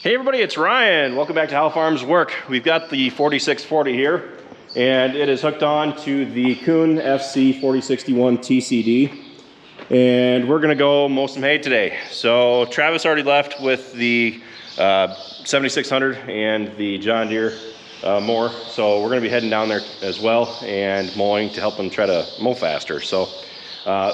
Hey everybody, it's Ryan. Welcome back to How Farms Work. We've got the 4640 here, and it is hooked on to the Kuhn FC 4061 TCD. And we're gonna go mow some hay today. So Travis already left with the 7600 and the John Deere mower. So we're gonna be heading down there as well and mowing to help them try to mow faster. So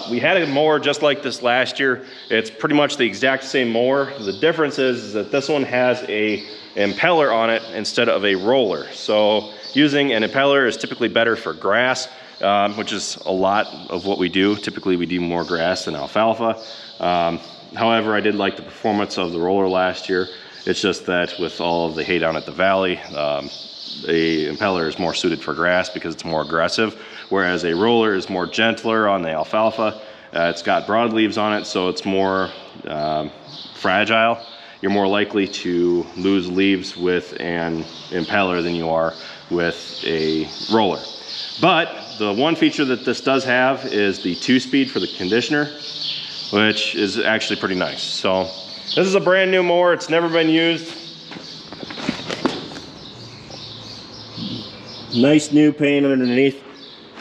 we had a mower just like this last year. It's pretty much the exact same mower. The difference is that this one has a impeller on it instead of a roller. So using an impeller is typically better for grass, which is a lot of what we do. Typically we do more grass than alfalfa. However, I did like the performance of the roller last year. It's just that with all of the hay down at the valley, the impeller is more suited for grass because it's more aggressive, whereas a roller is more gentler on the alfalfa. It's got broadleaves on it, so it's more fragile. You're more likely to lose leaves with an impeller than you are with a roller. But the one feature that this does have is the 2-speed for the conditioner, which is actually pretty nice. So this is a brand new mower. It's never been used. Nice new paint underneath,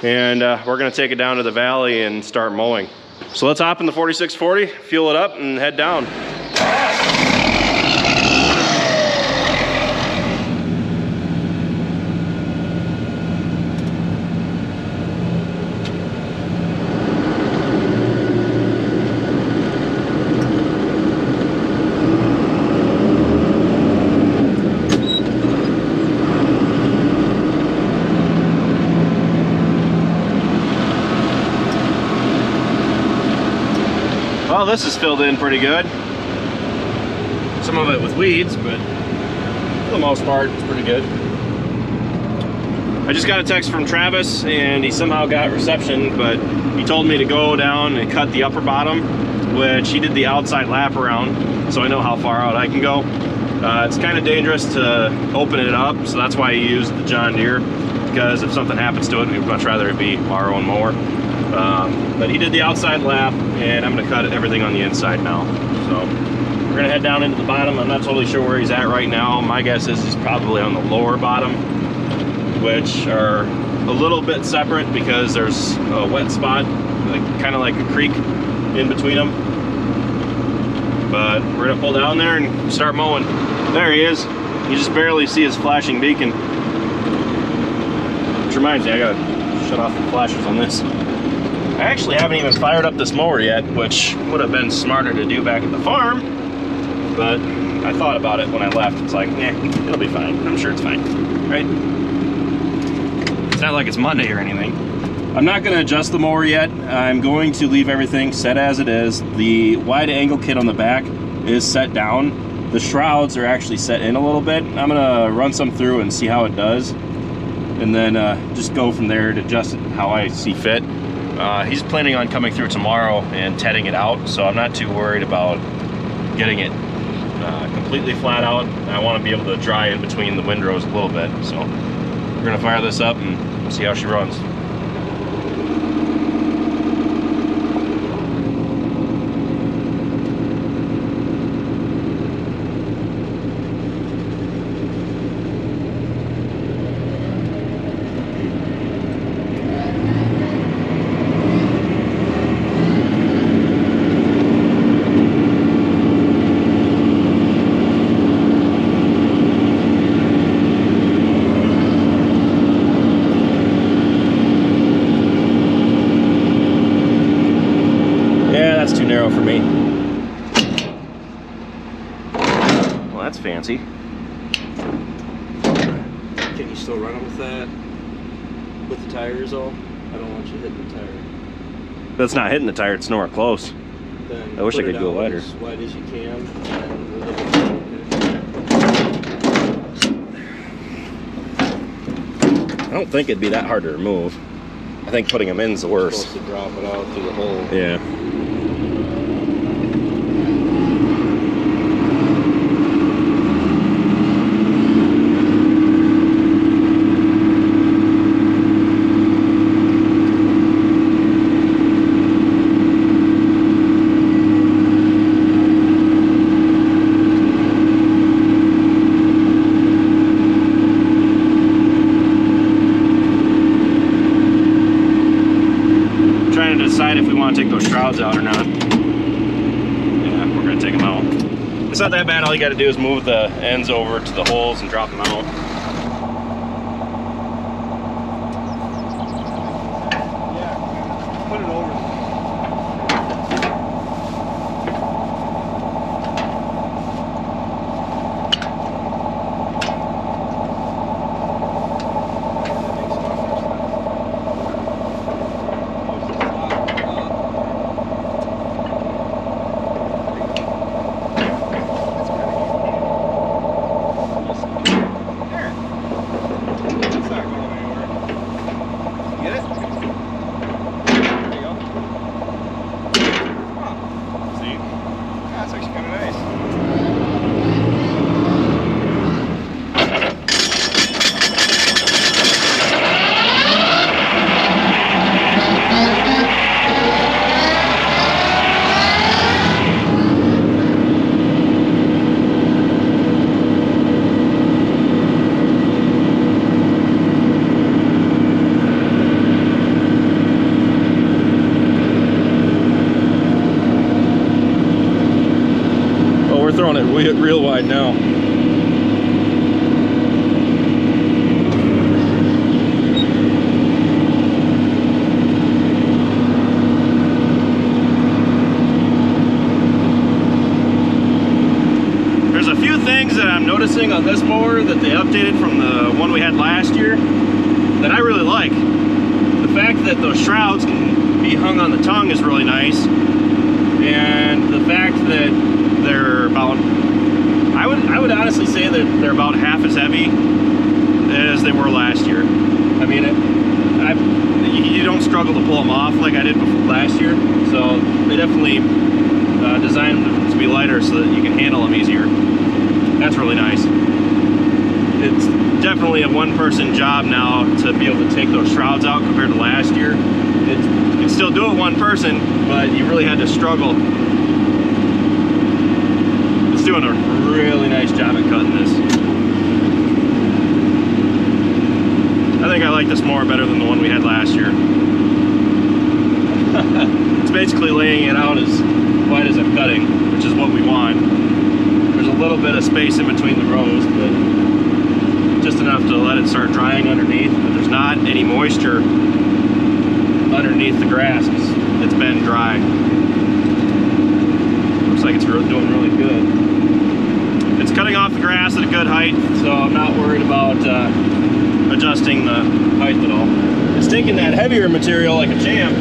and we're gonna take it down to the valley and start mowing. So let's hop in the 4640, fuel it up, and head down. Well, this is filled in pretty good. Some of it with weeds, but for the most part, it's pretty good. I just got a text from Travis, and he somehow got reception, but he told me to go down and cut the upper bottom, which he did the outside lap around, so I know how far out I can go. It's kind of dangerous to open it up, so that's why I used the John Deere, because if something happens to it, we'd much rather it be our own mower. But he did the outside lap, and I'm gonna cut everything on the inside now. So we're gonna head down into the bottom. I'm not totally sure where he's at right now. My guess is he's probably on the lower bottom, which are a little bit separate because there's a wet spot, kind of like a creek in between them. But we're gonna pull down there and start mowing. There he is. You just barely see his flashing beacon. Which reminds me, I gotta shut off the flashers on this. I actually haven't even fired up this mower yet, which would have been smarter to do back at the farm, but I thought about it when I left. It's like, eh, it'll be fine. I'm sure it's fine, right? It's not like it's Monday or anything. I'm not gonna adjust the mower yet. I'm going to leave everything set as it is. The wide angle kit on the back is set down. The shrouds are actually set in a little bit. I'm gonna run some through and see how it does, and then just go from there to adjust it how I see fit. He's planning on coming through tomorrow and tedding it out, so I'm not too worried about getting it completely flat out. I want to be able to dry in between the windrows a little bit, so we're gonna fire this up and see how she runs. That's too narrow for me. Well, that's fancy. Can you still run it with that? With the tires all? I don't want you hitting the tire. That's not hitting the tire, it's nowhere close. Then I wish I could go wider. As wide as you can. I don't think it'd be that hard to remove. I think putting them in is the worst. Supposed to drop it out through the hole. Yeah. want to take those shrouds out or not. Yeah, we're gonna take them out. It's not that bad. All you got to do is move the ends over to the holes and drop them out. Yeah, put it over. Throwing it real wide now. There's a few things that I'm noticing on this mower that they updated from the one we had last year that I really like. The fact that those shrouds can be hung on the tongue is really nice, and the fact that they're about, I would honestly say that they're about half as heavy as they were last year. I mean, you don't struggle to pull them off like I did before last year, so they definitely designed them to be lighter so that you can handle them easier. That's really nice. It's definitely a one-person job now to be able to take those shrouds out compared to last year. You can still do it one person, but you really had to struggle. Doing a really nice job at cutting this. I think I like this mower better than the one we had last year. It's basically laying it out as wide as I'm cutting, which is what we want. There's a little bit of space in between the rows, but just enough to let it start drying underneath, but there's not any moisture underneath the grass. It's been dry. Looks like it's doing really good. It's cutting off the grass at a good height, so I'm not worried about adjusting the height at all. It's taking that heavier material like a champ.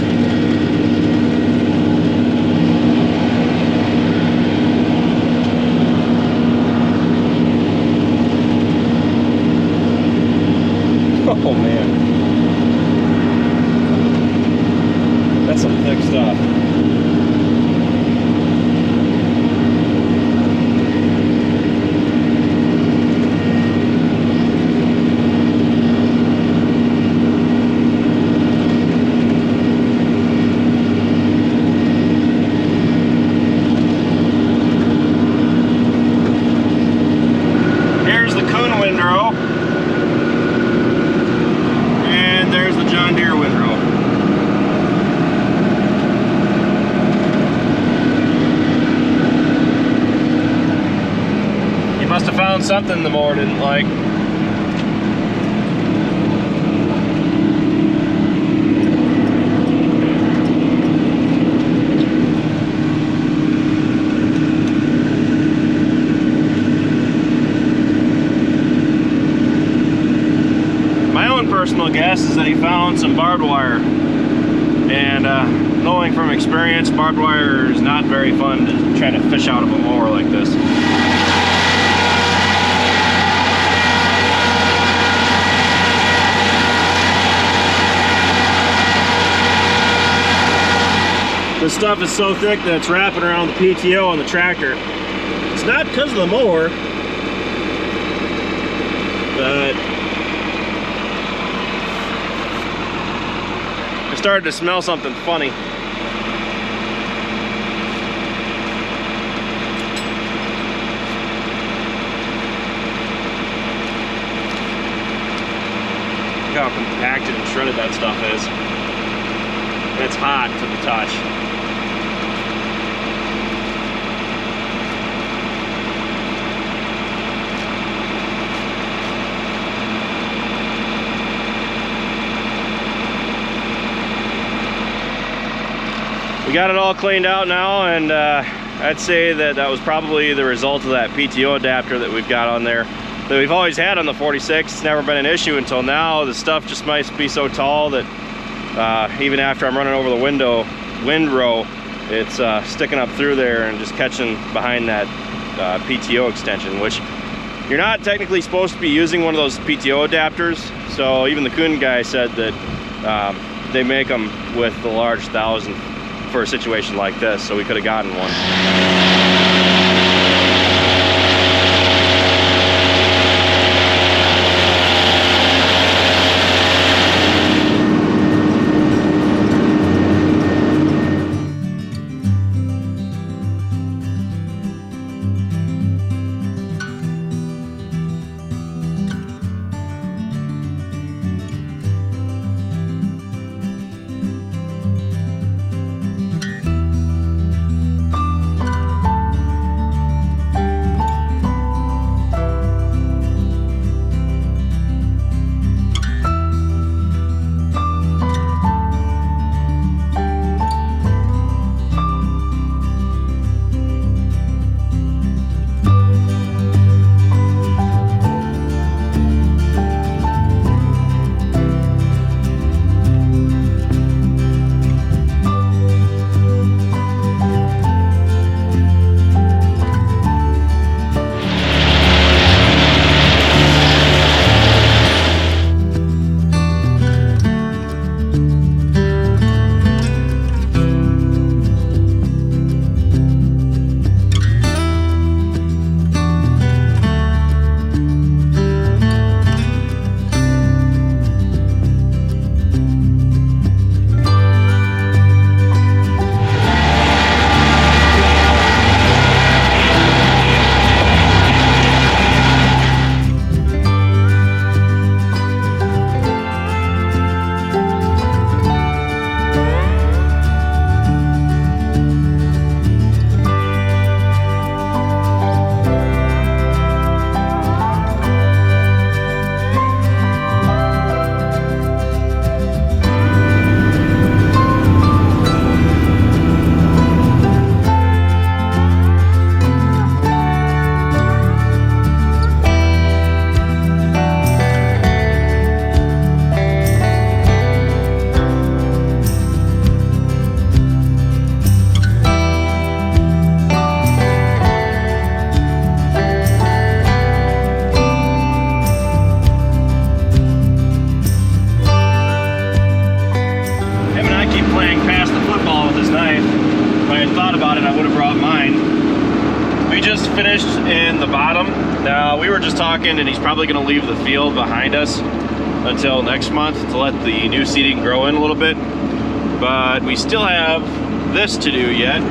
Oh man. That's some thick stuff. Something the mower didn't like. My own personal guess is that he found some barbed wire, and knowing from experience, barbed wire is not very fun to try to fish out of a mower like this. This stuff is so thick that it's wrapping around the PTO on the tractor. It's not because of the mower, but I started to smell something funny. Look how compacted and shredded that stuff is. and it's hot to the touch. We got it all cleaned out now, and I'd say that that was probably the result of that PTO adapter that we've got on there, that we've always had on the 46. It's never been an issue until now. The stuff just might be so tall that even after I'm running over the windrow, it's sticking up through there and just catching behind that PTO extension, which you're not technically supposed to be using one of those PTO adapters. So even the Kuhn guy said that they make them with the large 1000 for a situation like this, so we could have gotten one. Finished in the bottom. Now we were just talking, and he's probably going to leave the field behind us until next month to let the new seeding grow in a little bit, but we still have this to do yet.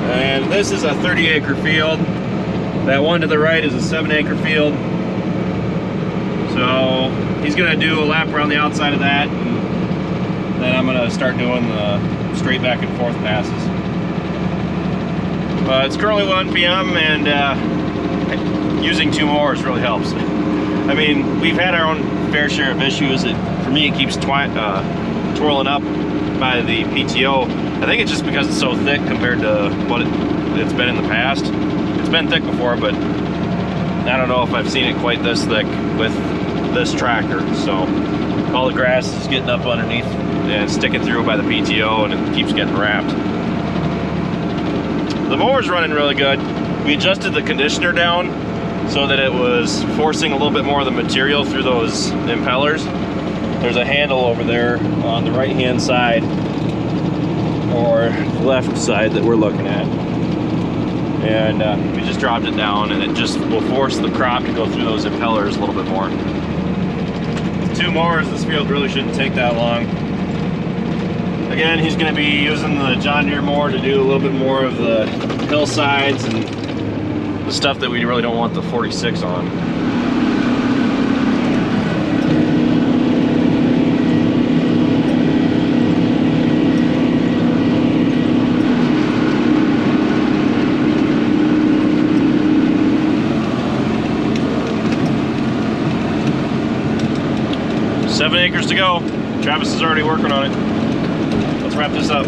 And this is a 30-acre field. That one to the right is a 7-acre field. So he's going to do a lap around the outside of that, and then I'm going to start doing the straight back and forth passes. It's currently 1 p.m. and using 2 mowers really helps. I mean, we've had our own fair share of issues. For me, it keeps twirling up by the PTO. I think it's just because it's so thick compared to what it's been in the past. It's been thick before, but I don't know if I've seen it quite this thick with this tractor. So all the grass is getting up underneath and sticking through by the PTO, and it keeps getting wrapped. The mower's running really good. We adjusted the conditioner down so that it was forcing a little bit more of the material through those impellers. There's a handle over there on the right hand side, or left side that we're looking at. And we just dropped it down, and it just will force the crop to go through those impellers a little bit more. With 2 mowers, this field really shouldn't take that long. Again, he's going to be using the John Deere mower to do a little bit more of the hillsides and the stuff that we really don't want the 46 on. 7 acres to go. Travis is already working on it. Let's wrap this up.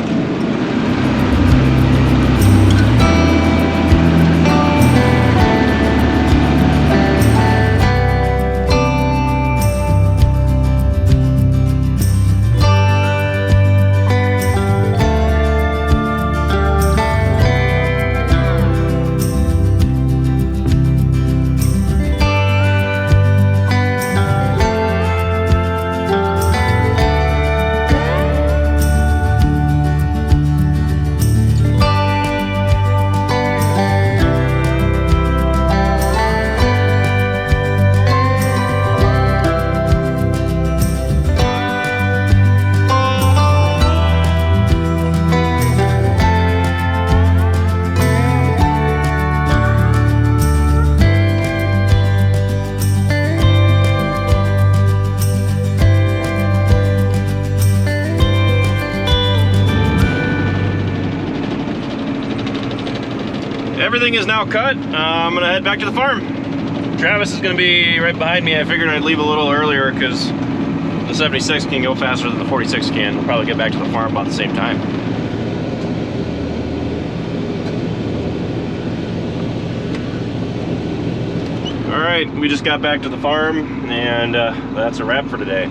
Everything is now cut. I'm gonna head back to the farm. Travis is gonna be right behind me. I figured I'd leave a little earlier because the 76 can go faster than the 46 can. We'll probably get back to the farm about the same time. All right, we just got back to the farm, and that's a wrap for today.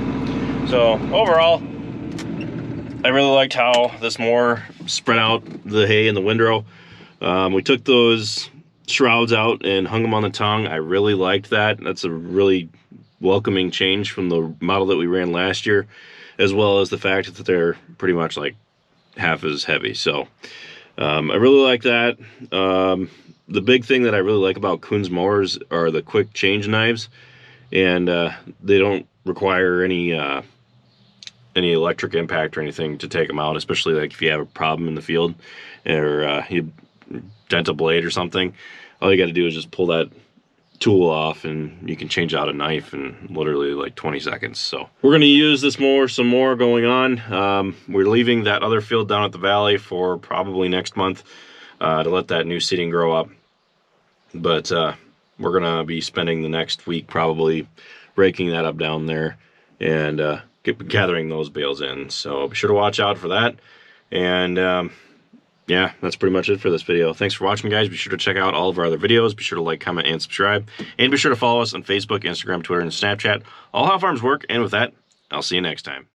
So overall, I really liked how this mower spread out the hay in the windrow. We took those shrouds out and hung them on the tongue. I really liked that. That's a really welcoming change from the model that we ran last year, as well as the fact that they're pretty much like half as heavy. So I really like that. The big thing that I really like about Kuhn's mowers are the quick change knives, and they don't require any electric impact or anything to take them out, especially like if you have a problem in the field or you dent a blade or something. All you got to do is just pull that tool off and you can change out a knife in literally like 20 seconds. So we're going to use this mower some more going on. We're leaving that other field down at the valley for probably next month to let that new seeding grow up. But we're going to be spending the next week probably raking that up down there and gathering those bales in. So be sure to watch out for that. And yeah, that's pretty much it for this video. Thanks for watching, guys. Be sure to check out all of our other videos. Be sure to like, comment, and subscribe. And be sure to follow us on Facebook, Instagram, Twitter, and Snapchat. All how farms work. And with that, I'll see you next time.